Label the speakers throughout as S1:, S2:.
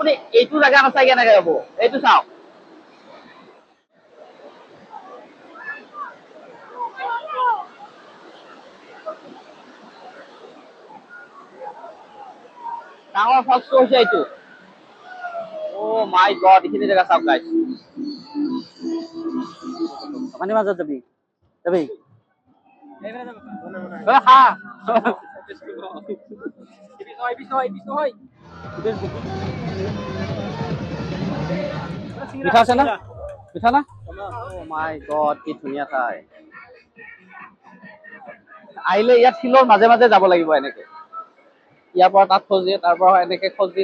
S1: আপুনি এইটো জাগা নাচাই কেনেকে হ'ব এইটো চাওক ডাঙৰ ফলছটো হৈছে এইটো অ' মাই গড এইখিনি জেগা চাওক গাইছ
S2: পানী মাজত যাবি যাবি
S1: খা
S2: মিঠা আছে না মিঠা না
S1: অ' মাই গড কি ধুনীয়া ঠাই আহিলে ইয়াত শিলৰ মাজে মাজে যাব লাগিব এনেকে ইয়াৰ পৰা তাত খজি তাৰ পৰা এনেকে খজি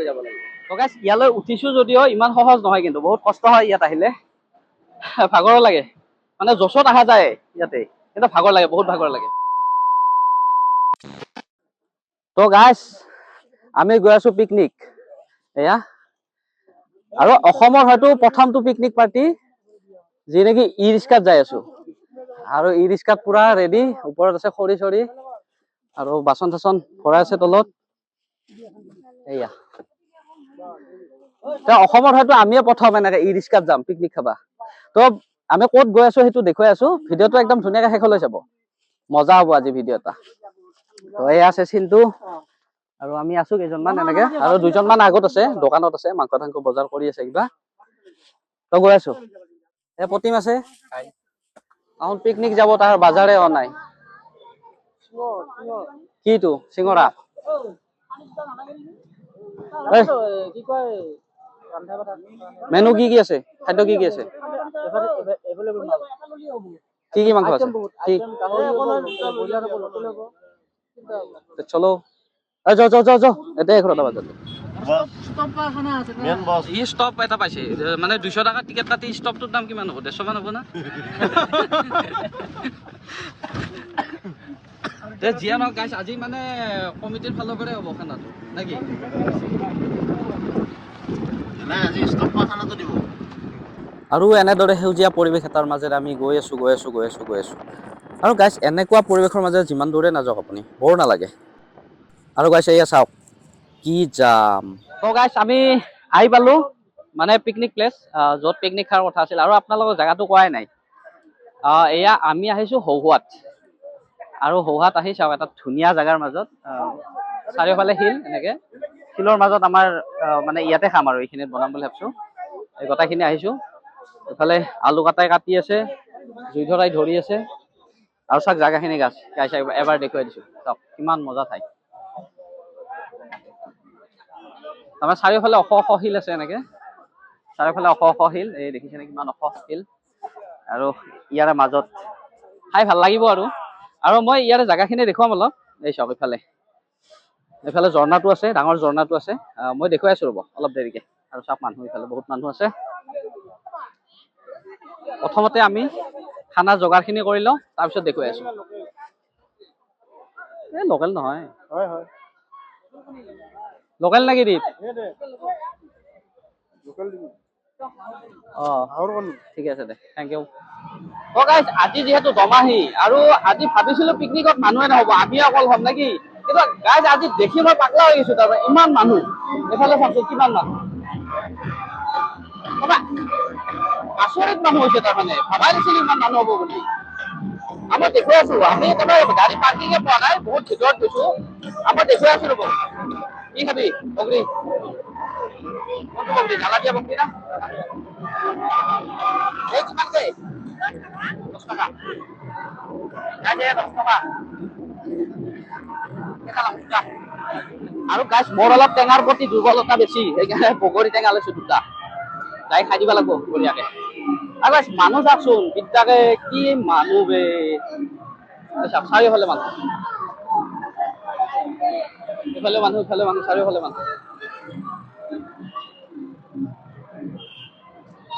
S1: যাব লাগিব তো গাইছ ইয়ালৈ উঠিছো যদিও ইমান সহজ নহয় কিন্তু বহুত কষ্ট হয় ইয়াত আহিলে ভাগৰ লাগে মানে জছত অহা যায় ইয়াতে কিন্তু ভাগৰ লাগে বহুত ভাগৰ লাগে
S2: তো গাইছ আমি গৈ আছো পিকনিক এয়া আৰু অসমৰ হয়তো প্ৰথমটো পিকনিক পাৰ্টি যি নেকি ই ৰিক্সাত যাই আছো আৰু ই ৰিক্সাত পুৰা ৰেডি ওপৰত আছে খৰি চৰি আৰু বাচন চাচন ভৰাই আছে তলত এয়া অসমত হয়তো আমিয়ে প্ৰথম এনেকে ই ৰিক্সাত যাম পিকনিক খাবা তো আমি ক'ত গৈ আছো সেইটো দেখুৱাই আছো ভিডিঅ'টো একদম ধুনীয়াকে শেষলৈ চাব মজা হ'ব আজি ভিডিঅ' এটা তো এয়া আছে চিন্তু আৰু আমি আছো কেইজনমান এনেকে আৰু দুইজনমান আগত আছে দোকানত আছে মাংস ধাংস বজাৰ কৰি আছে কিবা তো গৈ আছো এই প্ৰতিম আছে এখন পিকনিক যাব তাৰ বাজাৰে নাই কিটো চিঙৰা
S1: কি কয়
S2: মেনু কি আছে খাদ্য কি আছে কি মাংস আছে চলো যাও যাও যাও যাও এটাই 11টা বাজাত ই ষ্টপ এটা পাইছে মানে 200 টাকা টিকেট কাটি ষ্টপটোৰ দাম কিমান হ'ব 150 মান হ'ব না তে জিয়া নক গাইছ আজি মানে কমিটিৰ ফালৰ পৰাই হ'ব খানাটো নাকি না আজি ষ্টপ খানাটো দিব আৰু এনেদৰে সেউজীয়া পৰিৱেশ এটাৰ মাজেৰে আমি গৈ আছো আৰু গাইছ এনেকুৱা পৰিৱেশৰ মাজেৰে যিমান দূৰে নাযাওক আপুনি বৰ নালাগে আৰু গাইছ এয়া চাওক কি জাম
S1: তো গাইছ আমি আহি পালো মানে পিকনিক প্লেচ য'ত পিকনিক খোৱাৰ কথা আছিল আৰু আপোনালোকৰ জেগাটো কোৱাই নাই এয়া আমি আহিছো হৌহাত আৰু হৌহাত আহি চাওক এটা ধুনীয়া জেগাৰ মাজত চাৰিওফালে শিল এনেকে শিলৰ মাজত আমাৰ মানে ইয়াতে খাম আৰু এইখিনিত বনাম বুলি ভাবিছো এই গোটাইখিনি আহিছো এফালে আলু কাটাই কাটি আছে জুই ধৰাই ধৰি আছে আৰু চাওক জাগাখিনি গাছ গাইছ এবাৰ দেখুৱাই দিছো চাওক কিমান মজা ঠাই আমাৰ চাৰিওফালে ওখ ওখ শিল আছে এনেকে চাৰিওফালে ওখ ওখ শিল এই দেখিছেনে কিমান ওখ শিল আৰু ইয়াৰে মাজত খাই ভাল লাগিব আৰু মই ইয়াৰে জাগাখিনি দেখুৱাম অলপ এই চাওক এইফালে ঝৰ্ণাটো আছে ডাঙৰ ঝৰ্ণাটো আছে মই দেখুৱাই আছো ৰ'ব অলপ দেৰিকে আৰু চাওক মানুহ এইফালে বহুত মানুহ আছে প্ৰথমতে আমি খানা যোগাৰখিনি কৰি লওঁ তাৰপিছত দেখুৱাই আছো এই লোকেল নহয় হয় হয় লোকেল নেকি দীপ ঠিক আছে দে থেংক ইউ গাইছ আজি যিহেতু দমাহী আৰু আজি ভাবিছিলো পিকনিকত মানুহে নহ'ব আমি অকল হ'ম নেকি কিন্তু গাইছ আজি দেখি মই পাগলা হৈ গৈছো তাৰপৰা ইমান মানুহ এইফালে চাইছো কিমান মানুহ আচৰিত মানুহ হৈছে তাৰমানে ভাবাই নাছিলো ইমান মানুহ হ'ব বুলি আমি দেখুৱাই আছো আমি একেবাৰে গাড়ী পাৰ্কিঙে পোৱা নাই বহুত ভিতৰত গৈছো আমি দেখুৱাই আছো ৰ'ব কি খাবি বগৰী কোনটো বগৰী জ্বালা দিয়া বগৰী না এই কিমানকে 10 টকা দে 10 টকা আৰু গাইছ মোৰ অলপ টেঙাৰ প্ৰতি দুৰ্বলতা বেছি সেইকাৰণে বগৰী টেঙা লৈছো দুটা যাই খাই দিব লাগিব বঢ়িয়াকে আৰু গাইছ মানুহ চাওকচোন বিদ্যাকে কি মানুহ বে চাৰিওফালে মানুহ ইফালে মানুহ চাৰিওফালে মানুহ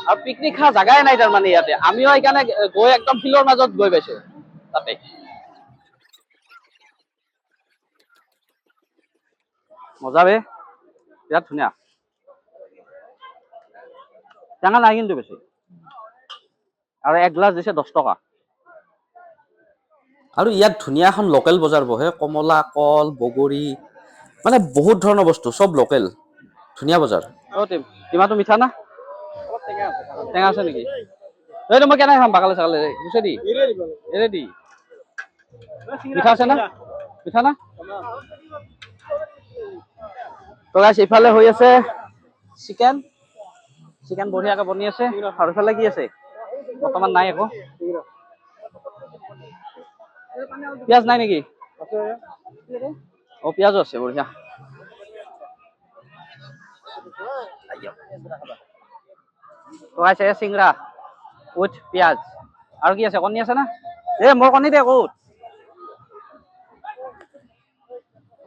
S1: আৰু পিকনিক খোৱা জাগাই নাই তাৰমানে ইয়াতে আমিও সেইকাৰণে গৈ একদম শিলৰ মাজত গৈ পাইছো তাতে মজা বে বিৰাট ধুনীয়া টেঙা নাই কিন্তু বেছি আৰু এক গ্লাছ দিছে 10 টকা আৰু ইয়াত ধুনীয়া এখন লোকেল বজাৰ বহে কমলা কল বগৰী মানে বহুত ধৰণৰ বস্তু সব লোকেল
S2: ধুনীয়া বজাৰ। টিমাটো মিঠা না? টেঙা আছে নেকি? এইটো মই কেনেকৈ খাম বাকালে চাকালে গুচাই দি এৰে দি মিঠা আছে না? মিঠা না? তো গাইছ ইফালে হৈ আছে চিকেন। চিকেন বঢ়িয়াকৈ বনি আছে। আৰু ইফালে কি আছে? বৰ্তমান নাই একো। পিঁয়াজ নাই নেকি? অ পিঁয়াজো আছে বঢ়িয়া। তো গাইছ চিংৰা উইথ পিঁয়াজ। আৰু কি আছে? কণী আছে না? মোৰ কণী দে ক'ত?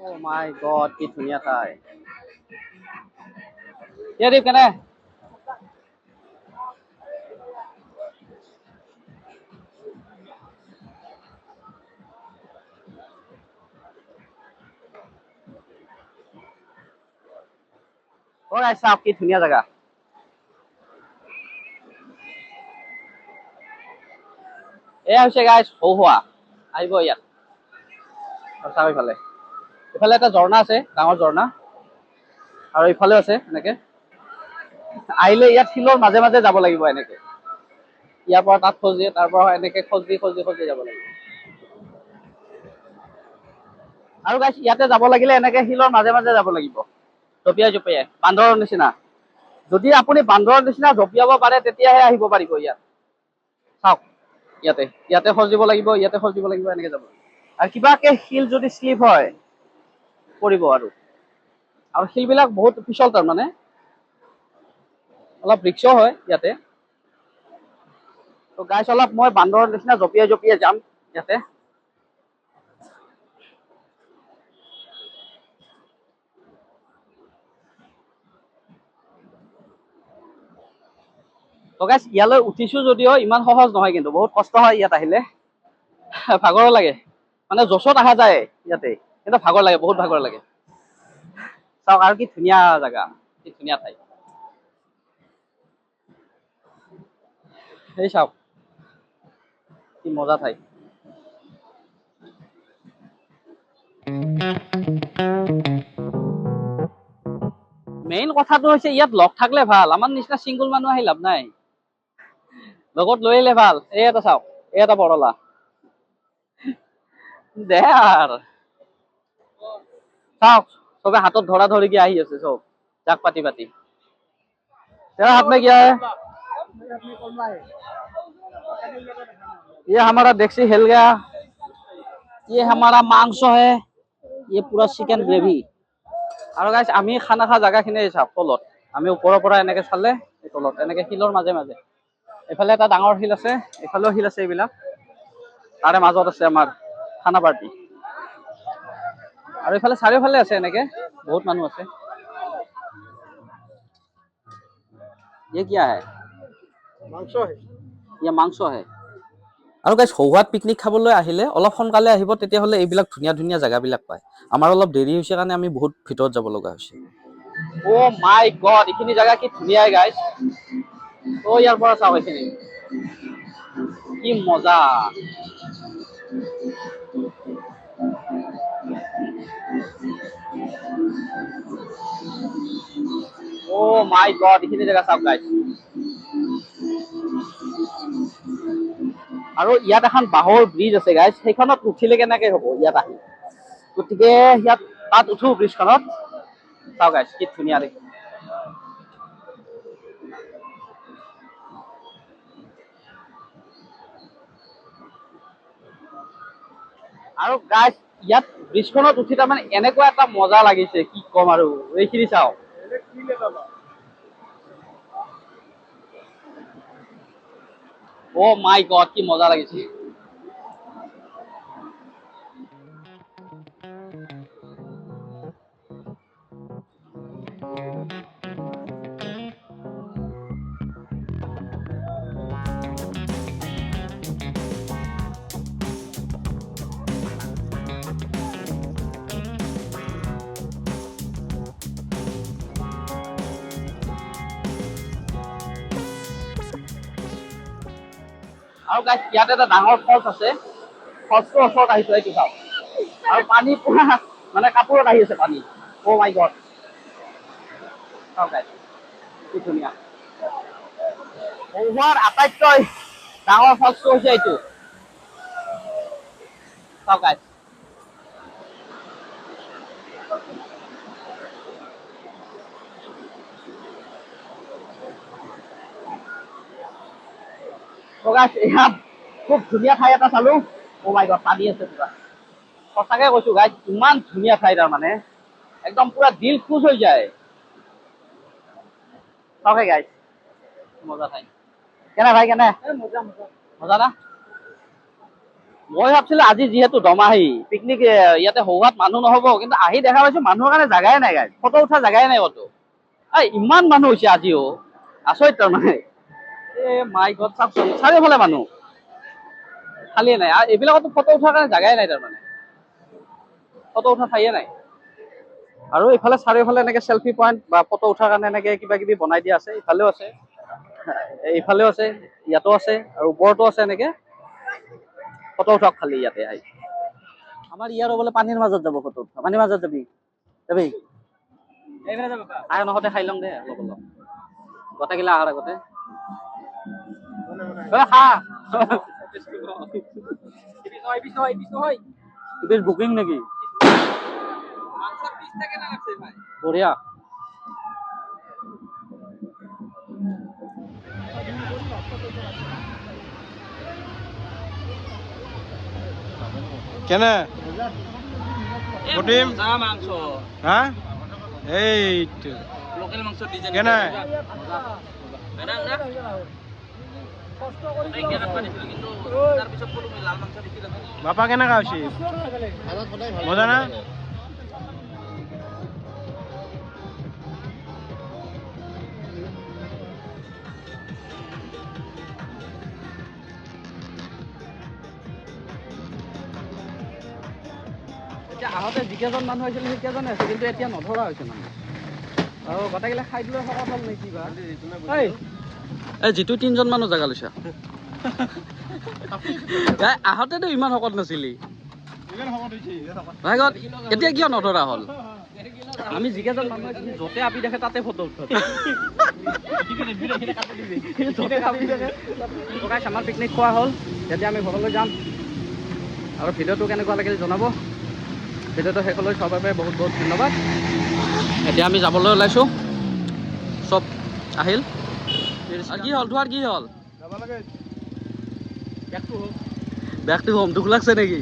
S2: Oh my god, কি ধুনীয়া ঠাই। দীপ কেনে? চাওক কি ধুনীয়া জেগা। এয়া হৈছে গাইছ হৌহোৱা। আহিব ইয়াত। চাওক ইফালে। ইফালে এটা ঝৰ্ণা আছে, ডাঙৰ ঝৰ্ণা। আৰু ইফালেও আছে এনেকে। আহিলে ইয়াত শিলৰ মাজে মাজে যাব লাগিব এনেকে। ইয়াৰ পৰা তাত খজি, তাৰ পৰা এনেকে খজি যাব লাগিব। আৰু গাইছ ইয়াতে যাব লাগিলে এনেকে শিলৰ মাজে মাজে যাব লাগিব। জঁপিয়াই জঁপিয়াই বান্দৰৰ নিচিনা। যদি আপুনি বান্দৰৰ নিচিনা জঁপিয়াব পাৰে তেতিয়াহে আহিব পাৰিব ইয়াত। চাওক ইয়াতে খজিব লাগিব, ইয়াতে খজিব লাগিব, এনেকে যাব। আৰু কিবাকে শিল যদি শ্লিপ হয় পৰিব আৰু শিলবিলাক বহুত পিছল তাৰমানে। অলপ ৰিক্সও হয় ইয়াতে। তো গাইছ অলপ মই বান্দৰৰ নিচিনা জঁপিয়াই জঁপিয়াই যাম ইয়াতে। তো গাইছ ইয়ালৈ উঠিছো যদিও ইমান সহজ নহয়, কিন্তু বহুত কষ্ট হয় ইয়াত আহিলে। ভাগৰো লাগে। মানে জচত অহা যায় ইয়াতে, কিন্তু ভাগৰ লাগে, বহুত ভাগৰ লাগে। চাওক আৰু কি ধুনীয়া জেগা, কি ধুনীয়া ঠাই। এই চাওক কি মজা ঠাই। মেইন কথাটো হৈছে ইয়াত লগ থাকলে ভাল। আমাৰ নিচিনা চিংগুল মানুহ আহি লাভ নাই। লগত লৈ আহিলে ভাল। এই এটা চাওক, এই এটা বৰলা দে আৰু চাওক চবে হাতত ধৰা ধৰিকে আহি আছে চব জাক পাতি পাতি। तेरा हाथ में क्या है? ये हमारा डेक्सी हिल गया। ये हमारा मांस है। ये पूरा चिकेन ग्रेवी। আৰু গাইছ আমি খানা খোৱা জাগাখিনি চাওক তলত। আমি ওপৰৰ পৰা এনেকে চালে তলত এনেকে শিলৰ মাজে মাজে। এফালে এটা ডাঙৰ শিল আছে, এফালেও শিল আছে। এইবিলাক তাৰে মাজত আছে আমাৰ খানা পাৰ্টি। আৰু এইফালে চাৰিওফালে আছে এনেকে বহুত মানুহ আছে। ये क्या है? मांस है। ये मांस है। আৰু গাইছ হৌহাত পিকনিক খাবলৈ আহিলে অলপ সোনকালে আহিব, তেতিয়াহ'লে এইবিলাক ধুনীয়া ধুনীয়া জেগাবিলাক পায়। আমাৰ অলপ দেৰি হৈছে কাৰণে আমি বহুত ভিতৰত যাব লগা হৈছে। অ মাই গড, এইখিনি জেগা কি ধুনীয়া গাইছ। অ ইয়াৰ পৰা চাওক এইখিনি কি মজা। অ মাই গড, এইখিনি জেগা চাওক গাইছ। আৰু ইয়াত এখন বাঁহৰ ব্ৰিজ আছে গাইছ, সেইখনত উঠিলে কেনেকে হ'ব ইয়াত আহি। গতিকে ইয়াত তাত উঠো ব্ৰিজখনত। চাওক গাইছ কি ধুনীয়া দেখি। আৰু গাইছ ইয়াত ব্ৰিজখনত উঠি তাৰমানে এনেকুৱা এটা মজা লাগিছে, কি ক'ম আৰু। এইখিনি চাওক। অ মাই গড, কি মজা লাগিছে। আৰু গাইছ ইয়াত এটা ডাঙৰ ফলছ আছে, ফলছটোৰ ওচৰত আহিছো। এইটো চাওক। আৰু পানী পুৰা মানে কাপোৰত আহি আছে পানী। অ মাই গড।
S1: চাওক guys, কি ধুনীয়া। সৌহোৱাৰ আটাইতকৈ ডাঙৰ ফলছটো হৈছে এইটো। চাওক guys। guys, ইয়াত খুব ধুনীয়া ঠাই এটা চালো। Oh my god, পানী আছে পুৰা। সঁচাকে কৈছো গাইজ, ইমান ধুনীয়া ঠাই তাৰমানে একদম পুৰা দিল খুশ হৈ যায়। চাওকে গাইজ, মজা ঠাই। কেনে ভাই কেনে? মজা না? মই ভাবছিলো আজি যিহেতু দমাহী পিকনিক ইয়াতে সৌহাত মানুহ নহব, কিন্তু আহি দেখা পাইছো মানুহৰ কাৰণে জাগাই নাই গাইজ, ফটো উঠা জাগাই নাই কতো। ইমান মানুহ হৈছে আজিও, আচৰিত তাৰমানে। মাই গড, চাওকচোন চাৰিওফালে মানুহ, খালিয়ে নাই। আৰু এইবিলাকতো ফটো উঠাৰ কাৰণে জাগাই নাই তাৰমানে, ফটো উঠা ঠাইয়ে নাই। আৰু ইফালে চাৰিওফালে এনেকে চেলফি পইণ্ট বা ফটো উঠাৰ কাৰণে এনেকে কিবা কিবি বনাই দিয়া আছে। ইফালেও আছে, এইফালেও আছে, ইয়াতো আছে, আৰু ওপৰতো আছে। এনেকে ফটো উঠক খালি ইয়াতে আহি। আমাৰ ইয়াৰ বোলে পানীৰ মাজত যাব ফটো উঠা। পানীৰ মাজত যাবি? যাবি? আহ নহতে খাই ল'ম দে অলপ অলপ, গোটেইগিলা আহাৰ আগতে। বুকিং নাকি? বঢ়িয়া।
S3: কেনে
S1: প্রোটিন মাংস,
S3: হ্যাঁ এইটো
S1: লোকেল মাংস ডিজাইন
S3: কেনে বাপা কেনেকা হৈছে? মজা না?
S1: আহোঁতে যিকেইজন মানুহ হৈছিল সেইকেইজনে আছে, কিন্তু এতিয়া নধৰা হৈছে মানুহ। আৰু গোটেইগিলা খাই দিলে শকত হ'ল নেকি বা? এই যিটো 3জন মানুহ জেগা লৈছা, আহোঁতেতো ইমান শকত নাছিলি। এতিয়া কিয় নধৰা হ'ল? আমি যিকেইজন মানুহ আছিলো য'তে আপি দেখে তাতে ফটো উঠো। আমাৰ পিকনিক খোৱা হ'ল, তেতিয়া আমি ঘৰলৈ যাম। আৰু ভিডিঅ'টো কেনেকুৱা লাগিল জনাব। ভিডিঅ'টো শেষলৈ চোৱাৰ বাবে বহুত বহুত ধন্যবাদ। এতিয়া আমি যাবলৈ ওলাইছোঁ, চব আহিল। কি হ'ল তোমাৰ? কি হ'ল? বেগটো হোম দুখ লাগছে নেকি?